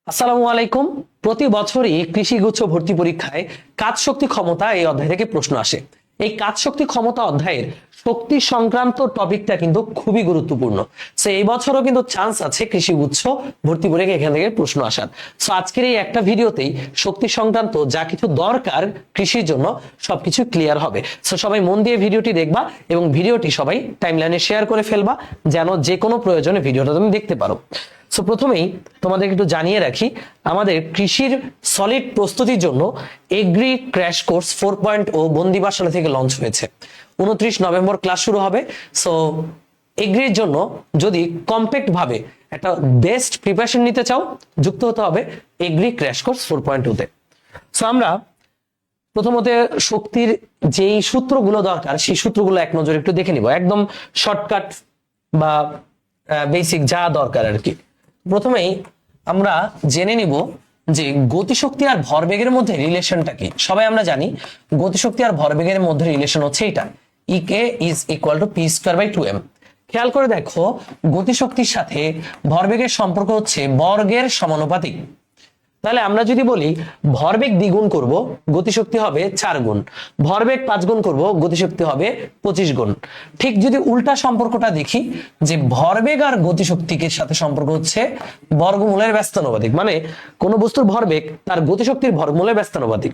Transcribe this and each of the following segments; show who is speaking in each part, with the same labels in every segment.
Speaker 1: আসসালামু আলাইকুম। প্রতি বছরই কৃষিগুচ্ছ ভর্তি পরীক্ষায় কাজ শক্তি ক্ষমতা এই অধ্যায় থেকে প্রশ্ন আসে। এই কাজ শক্তি ক্ষমতা অধ্যায়ের শক্তি সংক্রান্ত টপিকটা কিন্তু খুবই গুরুত্বপূর্ণ। সো এই বছরও কিন্তু চান্স আছে কৃষিগুচ্ছ ভর্তি পরীক্ষা এখান থেকে প্রশ্ন আসার। সো আজকের এই একটা ভিডিওতেই শক্তি সংক্রান্ত যা কিছু দরকার কৃষির জন্য সবকিছু ক্লিয়ার হবে। সো সবাই মন দিয়ে ভিডিওটি দেখবা এবং ভিডিওটি সবাই টাইমলাইনে শেয়ার করে ফেলবা যেন যে কোনো প্রয়োজনে ভিডিওটা তুমি দেখতে পারো। সো প্রথমেই তোমাদের একটু জানিয়ে রাখি, আমাদের কৃষির সলিড প্রস্তুতির জন্য এগ্রি ক্র্যাশ কোর্স 4.0 বন্দিবাসালা থেকে লঞ্চ হয়েছে। 29 নভেম্বর ক্লাস শুরু হবে। সো এগ্রির জন্য যদি কম্প্যাক্ট ভাবে একটা বেস্ট প্রিপারেশন নিতে চাও, যুক্ত হতে হবে এগ্রি ক্র্যাশ কোর্স 4.0 তে। সো আমরা প্রথমত শক্তির যেই সূত্রগুলো দরকার সেই সূত্রগুলো এক নজরে একটু দেখে নিব, একদম শর্টকাট বা বেসিক যা দরকার আর কি। প্রথমেই আমরা জেনে নিব যে গতিশক্তি আর ভরবেগের মধ্যে রিলেশনটা কি। সবাই আমরা জানি গতিশক্তি আর ভরবেগের মধ্যে রিলেশন হচ্ছে এটা, EK is equal to P square by 2m। খেয়াল করে দেখো, গতিশক্তির সাথে ভরবেগের সম্পর্ক হচ্ছে বর্গের সমানুপাতিক। তাহলে আমরা যদি বলি ভরবেগ দ্বিগুণ করব, গতিশক্তি হবে 4 গুণ, ভরবেগ 5 গুণ করব, গতিশক্তি হবে 25 গুণ। ঠিক যদি উল্টা সম্পর্কটা দেখি, যে ভরবেগ আর গতিশক্তিকে সাথে সম্পর্ক হচ্ছে বর্গমূলের ব্যস্তানুপাতিক, মানে কোন বস্তুর ভরবেগ তার গতিশক্তির বর্গমূলের ব্যস্তানুপাতিক।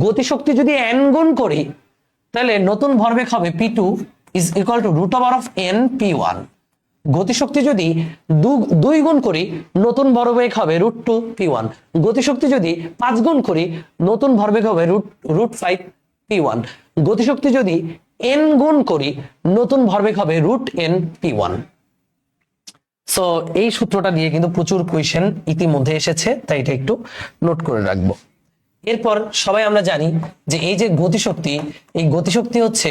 Speaker 1: গতিশক্তি যদি n গুণ করি, তাহলে নতুন ভরবেগ হবে p2 is equal to root over of n p1। গতিশক্তি যদি 2 গুণ করি, নতুন ভরবেগ হবে √2 p1। গতিশক্তি যদি 5 গুণ করি, নতুন ভরবেগ হবে √5 p1। গতিশক্তি যদি n গুণ করি, নতুন ভরবেগ হবে √n p1। সো এই সূত্রটা দিয়ে কিন্তু প্রচুর কোয়েশ্চেন ইতিমধ্যে এসেছে, তাই এটা একটু নোট করে রাখবো। এরপর সবাই আমরা জানি যে এই যে গতিশক্তি, এই গতিশক্তি হচ্ছে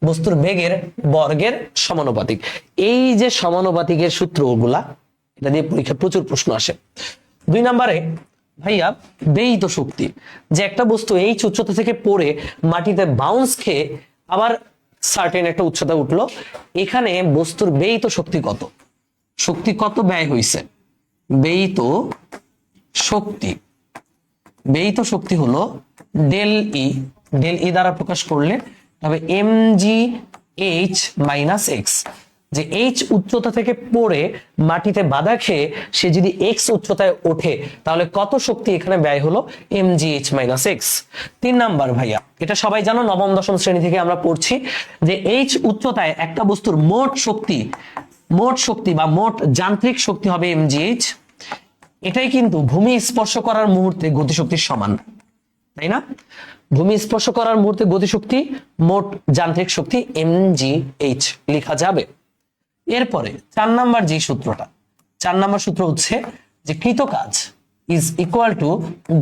Speaker 1: বস্তুর বেগের বর্গের সমানুপাতিক। এই যে সমানুপাতিকের সূত্রগুলা, এটা দিয়ে পরীক্ষায় প্রচুর প্রশ্ন আসে। 2 নম্বরে ভাইয়া ব্যয়িত শক্তি, যে একটা বস্তু এই উচ্চতা থেকে পড়ে মাটিতে বাউন্স খেয়ে আবার সার্টেন একটা উচ্চতা উঠলো, এখানে বস্তুর ব্যয়িত শক্তি কত, শক্তি কত ব্যয় হয়েছে। ব্যয়িত শক্তি, ব্যয়িত শক্তি হলো ডেল ই, ডেল ই দ্বারা প্রকাশ করলে তবে mgh মাইনাস এক্স। যে h উচ্চতা থেকে পড়ে মাটিতে বাধা খেয়ে সে যদি x উচ্চতায় ওঠে, তাহলে কত শক্তি এখানে ব্যয় হলো, mgh মাইনাস এক্স। 3 নাম্বার ভাইয়া, এটা সবাই জানো, নবম দশম শ্রেণী থেকে আমরা পড়ছি যে h উচ্চতায় একটা বস্তুর মোট শক্তি বা মোট যান্ত্রিক শক্তি হবে mgh। এটাই কিন্তু ভূমি স্পর্শ করার মুহূর্তে গতিশক্তির সমান, তাই না? ভূমি স্পর্শ করার মুহূর্তে গতিশক্তি, মোট যান্ত্রিক শক্তি mgh লেখা যাবে। এরপরে 4 নাম্বার যে সূত্রটা, 4 নাম্বার সূত্র হচ্ছে যে কৃত কাজ ইজ ইকুয়াল টু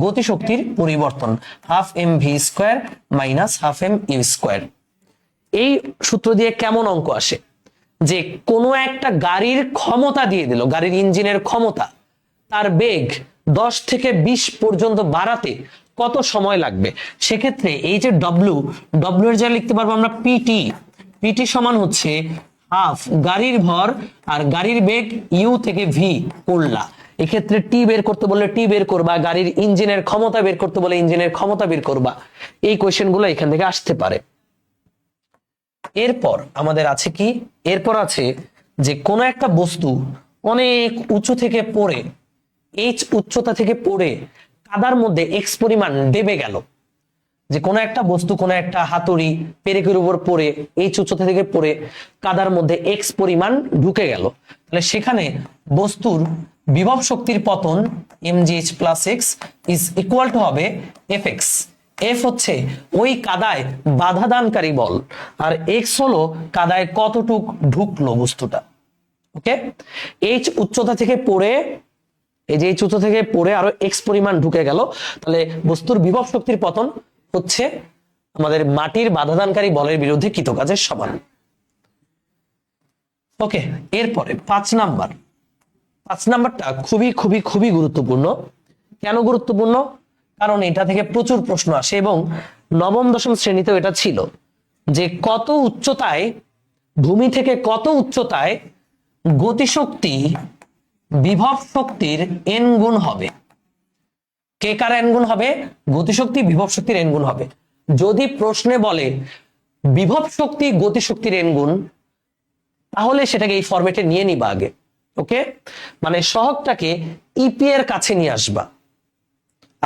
Speaker 1: গতিশক্তির পরিবর্তন half mv square minus half mu square. এই সূত্র দিয়ে কেমন অঙ্ক আসে, যে কোনো একটা গাড়ির ক্ষমতা দিয়ে দিল, গাড়ির ইঞ্জিনের ক্ষমতা, তার বেগ 10 থেকে 20 পর্যন্ত বাড়াতে কত সময় লাগবে। সেক্ষেত্রে এই যে ডব্লিউ এর জায়গায় লিখতে পারবো আমরা পিটি সমান হচ্ছে হাফ গাড়ির ভর আর গাড়ির বেগ ইউ থেকে ভি করলা। এক্ষেত্রে টি বের করতে বললে টি বের করবা, গাড়ির ইঞ্জিনের ক্ষমতা বের করতে বলে ইঞ্জিনের ক্ষমতা বের করবা। এই কোয়েশ্চেন গুলো এখান থেকে আসতে পারে। এরপর আমাদের আছে কি, এরপর আছে যে কোনো একটা বস্তু অনেক উঁচু থেকে পড়ে, h উচ্চতা থেকে পড়ে কাদার মধ্যে x পরিমাণ ডেবে গেল। যে কোনো একটা বস্তু, কোনো একটা হাতুড়ি পেরেকের উপর পড়ে h উচ্চতা থেকে পড়ে কাদার মধ্যে x পরিমাণ ঢুকে গেল, তাহলে সেখানে বস্তুর বিভব শক্তির পতন mgh plus x is equal two হবে fx। f হচ্ছে ওই কাদায় বাধা দানকারী বল, আর x হলো কাদায় কতটুক ঢুকলো বস্তুটা। ওকে, h উচ্চতা থেকে পড়ে, এই যে এই উচ্চতা থেকে পড়ে আরো x পরিমাণ ঢুকে গেল, তাহলে বস্তুর বিভব শক্তির পতন হচ্ছে আমাদের মাটির বাধাদানকারী বলের বিরুদ্ধে কৃত কাজের সমান। ওকে, এরপরে 5 নাম্বারটা খুবই খুবই খুবই গুরুত্বপূর্ণ। কেন গুরুত্বপূর্ণ? কারণ এটা থেকে প্রচুর প্রশ্ন আসে এবং নবম দশম শ্রেণীতেও এটা ছিল, যে কত উচ্চতায়, ভূমি থেকে কত উচ্চতায় গতিশক্তি বিভব শক্তির n গুণ হবে। কে কার n গুণ হবে? গতিশক্তি বিভব শক্তির n গুণ হবে। যদি প্রশ্নে বলে বিভব শক্তি গতিশক্তির n গুণ, তাহলে সেটাকে এই ফরম্যাটে নিয়ে নিবা আগে। ওকে, মানে সহগটাকে ইপি এর কাছে নিয়ে আসবা।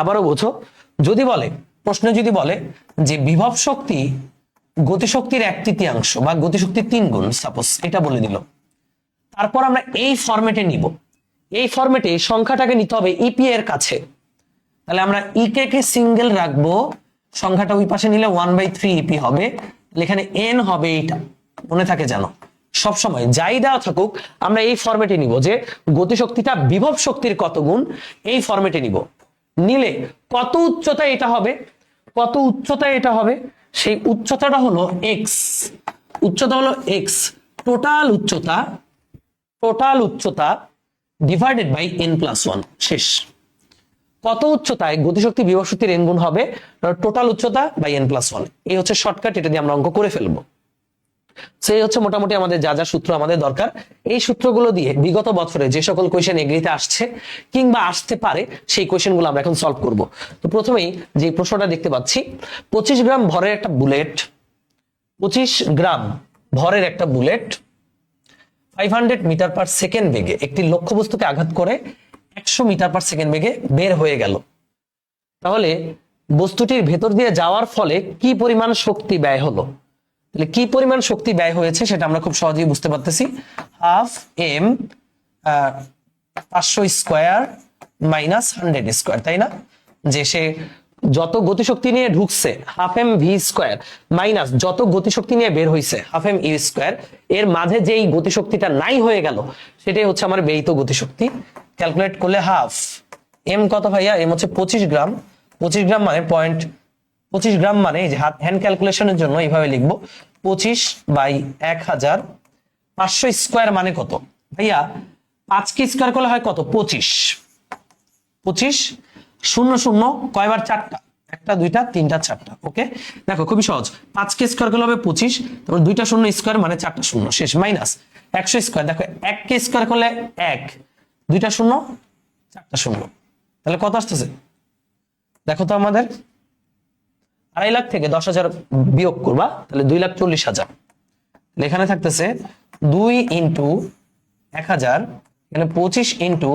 Speaker 1: আবারও বোঝো, যদি বলে প্রশ্নে যদি বলে যে বিভব শক্তি গতিশক্তির 1/3 বা গতিশক্তির 3 গুণ, সাপোজ এটা বলে দিল, তারপর আমরা এই ফরম্যাটে নিব। এই ফরম্যাটে সংখ্যাটাকে নিতে হবে ইপি এর কাছে। তাহলে আমরা ইকে কে সিঙ্গেল রাখবো, সংখ্যাটা ওই পাশে নিলে 1/3 ইপি হবে। এখানে এন হবে এইটা, মনে থাকে জানো সবসময় যাই দেওয়া থাকুক আমরা এই ফরম্যাটে নিব যে গতিশক্তিটা বিভব শক্তির কত গুণ, এই ফরম্যাটে নিব। নিলে কত উচ্চতা এটা হবে, কত উচ্চতা এটা হবে, সেই উচ্চতাটা হলো এক্স, উচ্চতা হলো এক্স, টোটাল উচ্চতা ডিভাইডেড বাই n+1, শেষ। কত উচ্চতায় গতিশক্তি বিভব শক্তির n গুণ হবে? টোটাল উচ্চতা বাই n+1। এই হচ্ছে শর্টকাট, এটা দিয়ে আমরা অঙ্ক করে ফেলবো। সেই হচ্ছে মোটামুটি আমাদের যা যা সূত্র আমাদের দরকার। এই সূত্রগুলো দিয়ে বিগত বছরে যে সকল কোয়েশ্চেন এগ্রিতে আসছে কিংবা আসতে পারে সেই কোয়েশ্চেনগুলো আমরা এখন সলভ করব। তো প্রথমেই যে প্রশ্নটা দেখতে পাচ্ছি, 25 গ্রাম ভরের একটা বুলেট, 25 গ্রাম ভরের একটা বুলেট 500 মিটার পার সেকেন্ড বেগে একটি লক্ষ্যবস্তুকে আঘাত করে 100 মিটার পার সেকেন্ড বেগে বের হয়ে গেল। তাহলে বস্তুটির ভেতর দিয়ে যাওয়ার ফলে কি পরিমাণ শক্তি ব্যয় হলো? তাহলে কি পরিমাণ শক্তি ব্যয় হয়েছে সেটা আমরা খুব সহজেই বুঝতে পারতেছি। Half m 500 square minus 100 square, তাই না? যে সে যত গতিশক্তি নিয়ে ঢুকছে half m v square minus যত গতিশক্তি নিয়ে বের হয়েছে হাফ এম ইউ স্কোয়ার, এর মাঝে যেই গতিশক্তিটা নাই হয়ে গেল সেটাই হচ্ছে আমার ব্যয়িত গতিশক্তি। ক্যালকুলেট করলে হাফ এম কত ভাইয়া? এম হচ্ছে 25 গ্রাম। 25 গ্রাম মানে 25 গ্রাম মানে এই যে হ্যান্ড ক্যালকুলেশনের জন্য এইভাবে লিখবো 25/1000। 500 স্কোয়ার মানে কত ভাইয়া? 5 কে স্কোয়ার করলে হয় কত? 25। 25 শূন্য শূন্য কয়বার? 4টা, 1টা 2টা 3টা 4টা। ওকে, দেখো খুবই সহজ। 5 কে স্কোয়ার করলে হবে 25, তারপর 2টা শূন্য স্কোয়ার মানে 4টা শূন্য, শেষ। মাইনাস 100 স্কোয়ার, দেখো 1 কে স্কোয়ার করলে 1, 2টা শূন্য 4টা শূন্য, তাহলে কত আসতেছে দেখো তো আমাদের? 2.5 লাখ থেকে 10,000 বিয়োগ করবা, তাহলে 2,40,000। এখানে থাকতেছে 2 ইন্টু 1000, এখানে 25 ইন্টু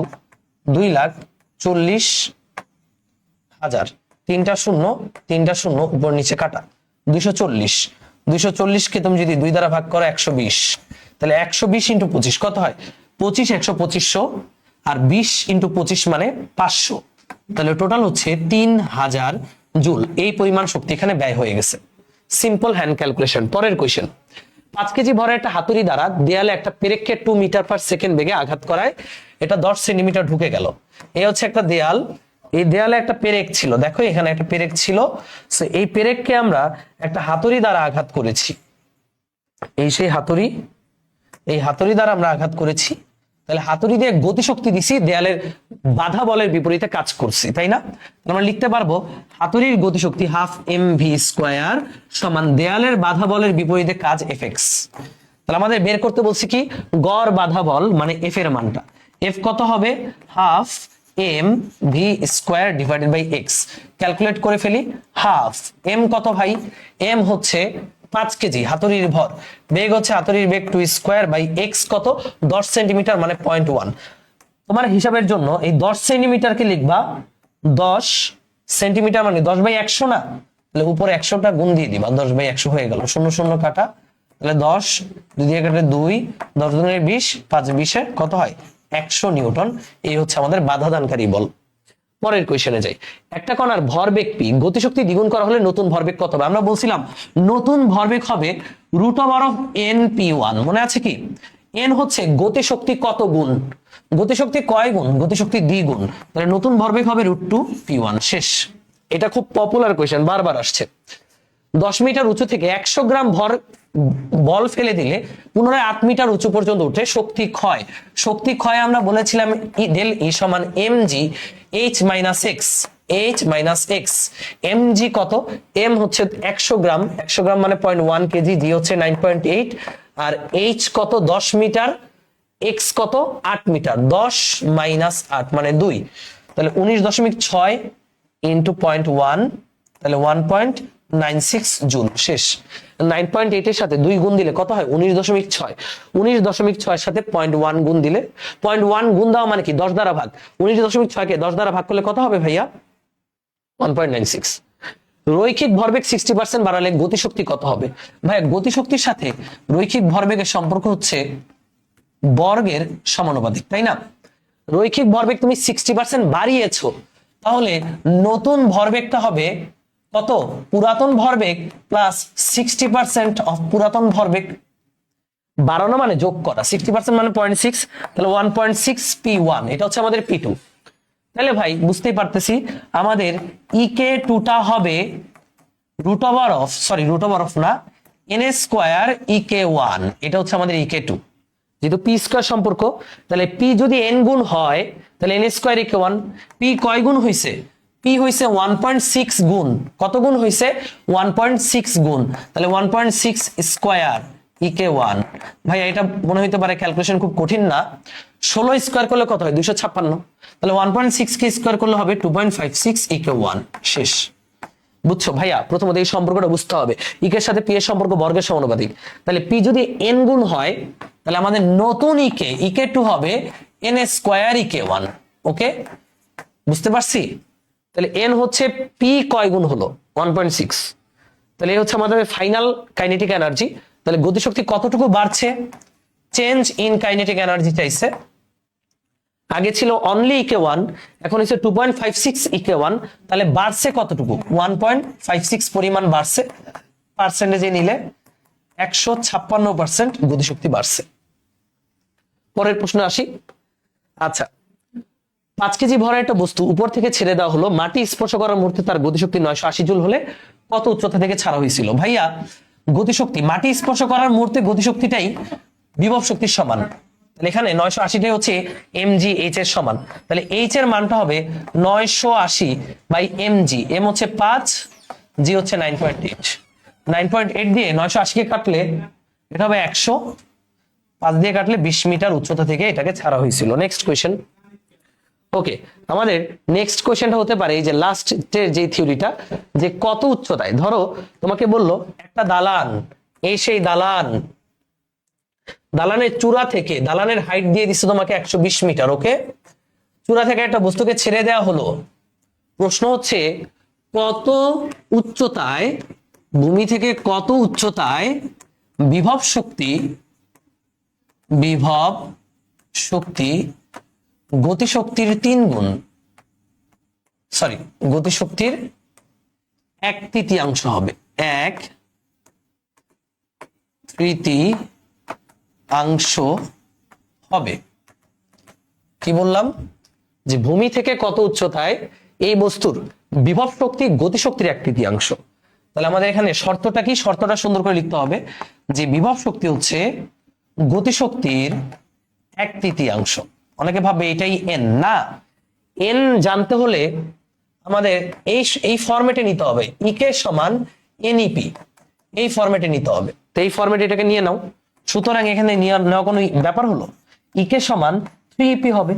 Speaker 1: 2,40,000, 3টা শূন্য 3টা শূন্য উপর নিচে কাটা, 240। 240 কে তুমি যদি 2 দ্বারা ভাগ করো 120, তাহলে 120 ইন্টু 25 কত হয়? 25 100 2500, আর 20 ইন্টু 25 মানে 500, তাহলে টোটাল হচ্ছে 3000 জুল। এই পরিমাণ শক্তি এখানে ব্যয় হয়ে গেছে। Simple hand calculation. পরের কোয়েশ্চেন, 5 কেজি ভরের একটা হাতুড়ি দ্বারা দেয়ালে একটা পেরেককে 2 মিটার পার সেকেন্ড বেগে আঘাত করায় এটা 10 সেন্টিমিটার ঢুকে গেল। এই হচ্ছে একটা দেয়াল, এই দেয়ালে একটা পেরেক ছিল, দেখো এখানে একটা পেরেক ছিল। এই পেরেককে আমরা একটা হাতুড়ি দ্বারা আঘাত করেছি, এই সেই হাতুড়ি, এই হাতুড়ি দ্বারা আমরা আঘাত করেছি। তাহলে হাতুড়ি দিয়ে গতিশক্তি দিছি, দেয়ালের বাধা বলের বিপরীতে কাজ করছি, তাই না? আমরা লিখতে পারবো হাতুড়ির গতিশক্তি হাফ এম ভি স্কোয়ার সমান দেয়ালের বাধা বলের বিপরীতে কাজ এফ এক্স। তাহলে আমাদের বের করতে বলছি কি? গড় বাধা বল মানে এফ এর মানটা। এফ কত হবে? Half m v square divided by x. Calculate করে ফেলি। হাফ এম কত ভাই? এম হচ্ছে 5 কেজি হাতুড়ির ভর, বেগ হচ্ছে হাতুড়ির বেগ 2 স্কোয়ার বাই এক্স কত? 10 সেন্টিমিটার মানে 0.1। তোমার হিসাবের জন্য এই 10 সেন্টিমিটারকে লিখবা 10 সেন্টিমিটার মানে 10/100 না? তাহলে উপরে 100টা গুণ দিয়ে দিবা, 10/100 হয়ে গেল, শূন্য শূন্য কাটা, তাহলে 10 2 দিয়ে কাটলে 2, 10 দুগুণে 20, 5 20 কত হয়? 100 নিউটন। এই হচ্ছে আমাদের বাধা দানকারী বল। পরের কোয়েশ্চেনে যাই। একটা কণার ভরবেগ পি, গতিশক্তি দ্বিগুণ করা হলে নতুন ভরবেগ কত হবে? আমরা বলছিলাম নতুন ভরবেগ হবে √n p1, মনে আছে কি? n হচ্ছে গতিশক্তি কত গুণ, গতিশক্তি কয় গুণ? গতিশক্তি দ্বিগুণ, তাহলে নতুন ভরবেগ হবে √2p1, শেষ। এটা খুব পপুলার কোয়েশ্চেন, বারবার আসছে। 10 মিটার উঁচু থেকে 100 গ্রাম বল ফেলে দিলে পুনরায় 8 মিটার উঁচু পর্যন্ত উঠে শক্তি ক্ষয়। শক্তি ক্ষয় আমরা বলেছিলাম ডেল ই সমান mg h minus x, h minus x. mg কত? m হচ্ছে 100 গ্রাম, 100 গ্রাম মানে 0.1 কেজি, g হচ্ছে 9.8, আর h কত? 10 মিটার, x কত? 8 মিটার, 10 মাইনাস 8 মানে 2, তাহলে 19.6 ইন্টু 0.1, তাহলে 1.96 জুল, শেষ। 9.8 এর সাথে 2 গুণ দিলে কত হয়? 19.6। 19.6 সাথে 0.1 গুণ দিলে, 0.1 গুণ দেওয়া মানে কি 10 দ্বারা ভাগ, 19.6 কে 10 দ্বারা ভাগ করলে কত হবে ভাইয়া? 1.96। রৈখিক ভরবেগ 60% বাড়ালে গতিশক্তি কত হবে? ভাইয়া গতিশক্তির সাথে রৈখিক ভরবেগের সম্পর্ক হচ্ছে বর্গের সমানুপাতিক, তাই না? রৈখিক ভরবেগ তুমি 60% বাড়িয়েছো, তাহলে নতুন ভরবেগটা হবে কত? পুরাতন ভরবেগ প্লাস 60% অফ পুরাতন ভরবেগ। বাড়ানো মানে যোগ করা, 60% মানে 0.6, তাহলে 1.6 P1, এটা হচ্ছে আমাদের P2। তাহলে ভাই বুঝতেই পারতেছি আমাদের EK2 টা হবে রুট ওভার অফ না, n স্কয়ার EK1, এটা হচ্ছে আমাদের EK2। যেহেতু পি স্কয়ার সম্পর্ক, তাহলে পি যদি n গুণ হয় তাহলে n স্কয়ার EK1। পি কয় গুণ হইছে? পি হইছে 1.6 গুণ। কত গুণ হইছে? 1.6 গুণ, তাহলে 1.6 স্কয়ার EK1। ভাই এটা মনে হইতে পারে ক্যালকুলেশন খুব কঠিন না, 16 স্কয়ার করলে কত হয়? 256। তাহলে 1.6 কে স্কয়ার করলে হবে 2.56 EK1, শেষ। বুঝছো ভাইয়া? প্রথমত এই সম্পর্কটা বুঝতে হবে, ইকে এর সাথে পি এর সম্পর্ক বর্গের সমানুপাতিক। তাহলে পি যদি n গুণ হয় তাহলে আমাদের নতুন EK2 হবে n স্কয়ার EK1। ওকে, বুঝতে পারছি? তাহলে n হচ্ছে পি কয় গুণ হলো? 1.6। তাহলে এই হচ্ছে আমাদের ফাইনাল কাইনেটিক এনার্জি। তাহলে গতিশক্তি কতটুকু বাড়ছে? চেঞ্জ ইন কাইনেটিক এনার্জি চাইছে। আগে ছিল অনলি EK1, এখন হচ্ছে 2.56 EK1, তাহলে বাড়ছে কতটুকু? 1.56 পরিমাণ বাড়ছে। পার্সেন্টেজে নিলে 156% গতিশক্তি বাড়ছে। পরের প্রশ্ন আসি। আচ্ছা, 5 কেজি ভরের একটা বস্তু উপর থেকে ছেড়ে দেওয়া হলো, মাটি স্পর্শ করার মুহূর্তে তার গতিশক্তি 980 জুল হলে কত উচ্চতা থেকে ছাড়া হয়েছিল? ভাইয়া গতিশক্তি মাটি স্পর্শ করার মুহূর্তে গতিশক্তিটাই বিভব শক্তির সমান, তাহলে এখানে 980টাই হচ্ছে mgh এর সমান। তাহলে h এর মানটা হবে 980 বাই mg। m হচ্ছে 5, g হচ্ছে 9.8। 9.8 দিয়ে 980 কে কাটলে এটা হবে 100, 5 দিয়ে কাটলে 20 মিটার উচ্চতা থেকে এটাকে ছাড়া হয়েছিল। Next question. ওকে, আমাদের নেক্সট কোয়েশ্চেনটা হতে পারে এই যে লাস্টের যে থিওরিটা, যে কত উচ্চতায়, ধরো তোমাকে বললো একটা দালান, এই সেই দালান, দালানের চূড়া থেকে, দালানের হাইট দিয়ে দিচ্ছে তোমাকে 120 মিটার। ওকে, চূড়া থেকে একটা বস্তুকে ছেড়ে দেওয়া হলো। প্রশ্ন হচ্ছে কত উচ্চতায়, ভূমি থেকে কত উচ্চতায় বিভব শক্তি গতিশক্তির 3 গুণ, গতিশক্তির 1/3 হবে। 1/3 হবে। কি বললাম? যে ভূমি থেকে কত উচ্চতায় এই বস্তুর বিভব শক্তি গতিশক্তির 1/3। তাহলে আমাদের এখানে শর্তটা কি? শর্তটা সুন্দর করে লিখতে হবে যে বিভব শক্তি হচ্ছে গতিশক্তির 1/3। অনেকে ভাববে এটাই n, না, n জানতে হলে আমাদের এই ফরম্যাটে নিতে হবে, EK সমান NEP, এই ফরম্যাটে নিতে হবে। তো এই ফরম্যাটে এটাকে নিয়ে নাও। সুতরাং এখানে নেওয়া কোনো ব্যাপার হলো? EK সমান 3EP হবে।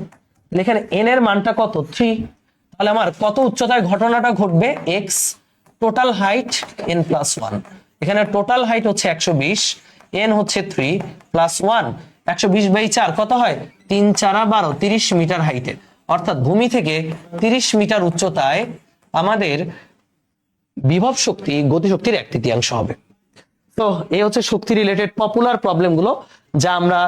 Speaker 1: এখানে n এর মানটা কত? 3। তাহলে আমার কত উচ্চতায় ঘটনাটা ঘটবে? x, total height n+1। এখানে টোটাল হাইট হচ্ছে 120, n হচ্ছে 3 প্লাস 1, 120/4 কত হয়? 3 4 12, 30 মিটার হাইটে। অর্থাৎ ভূমি থেকে 30 মিটার উচ্চতায় আমাদের বিভব শক্তি গতিশক্তির 1/3 হবে। তো এই হচ্ছে শক্তি রিলেটেড পপুলার প্রবলেম গুলো, যা আমরা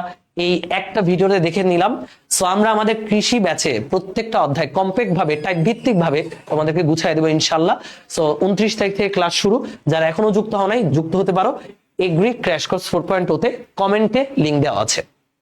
Speaker 1: এই একটা ভিডিওতে দেখে নিলাম। সো আমরা আমাদের কৃষি ব্যাচে প্রত্যেকটা অধ্যায় কমপ্যাক্ট ভাবে, টাইপ ভিত্তিক ভাবে তোমাদেরকে গুছিয়ে দেবো ইনশাল্লাহ। সো 29 তারিখ থেকে ক্লাস শুরু। যারা এখনো যুক্ত হও নাই, যুক্ত হতে পারো। এগ্রি ক্র্যাশ কোর্স 4.0 তে কমেন্টে লিংক দেওয়া আছে।